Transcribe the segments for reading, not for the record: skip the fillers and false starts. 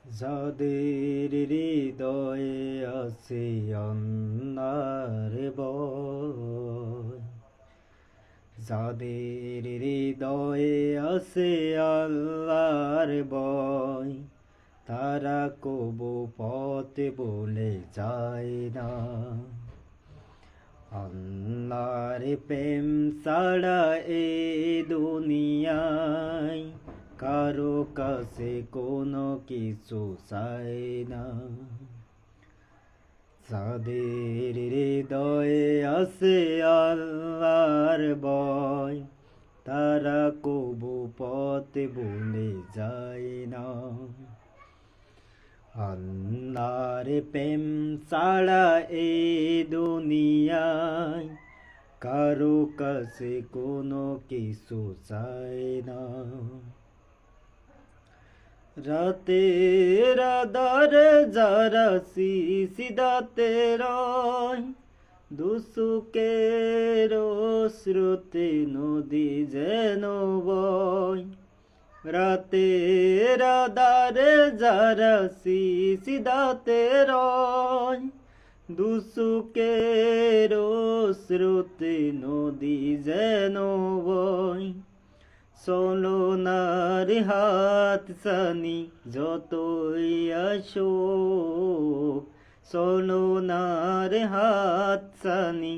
যাদের হৃদয়ে আছে অন্যার ভয়, যাদের হৃদয়ে আছে আল্লাহর ভয়, তারা কবু পথে বলে যায় না। আল্লাহর প্রেম ছাড়া এই দুনিয়ায় কারো কাছে কোনো কিছু চাই না। যাদের হৃদয়ে আছে আল্লাহর ভয়, তারা কবু পথে ভুলে যায় না। আল্লাহর প্রেম ছাড়া এই দুনিয়ায় কারো কাছে কোনো কিছু চাই না। রাতের আধারে যারা সিজদাতে রয়, দুসুকের স্রোতে নদী যেন বয়। রাতের আধারে যারা সিজদাতে রয়, দুসুকের স্রোতে নদী যেন বয়। চলনার হাত সানি যতই আসুক, চলনার হাত সানি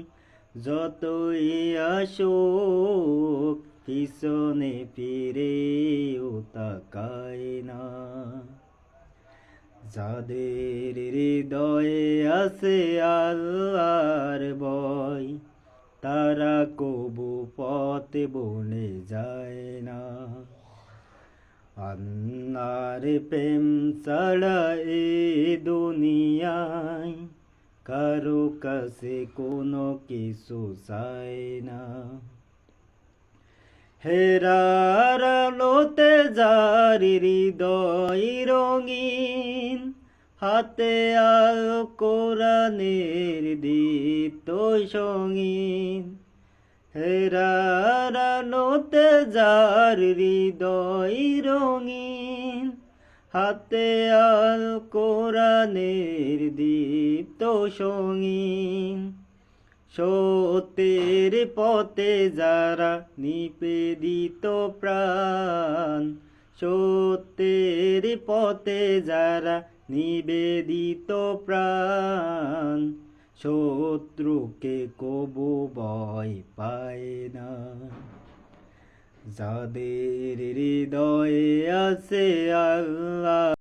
যতই আসুক, পিছনে ফিরেও তাকায় না। যাদের হৃদয়ে আছে আল্লাহর ভয়, তারা কবু পথে বলে যায় না। আল্লাহর প্রেম ছাড়া এই দুনিয়ায় কারো কাছে কোনো কিছু চাই না। হেরার আলোতে যার হৃদয় রঙিন, হাতে আল কোরআনের দীপ্ত সঙ্গীন। হেরার আলোতে যার হৃদয় রঙিন, হাতে আল কোরআনের দীপ্ত সঙ্গীন। সত্যের পথে যারা নিবেদিত প্রাণ, সত্যের পথে যারা নিবেদিত প্রাণ, শত্রুকে কবু ভয় পায় না। যাদের হৃদয়ে আছে আল্লাহ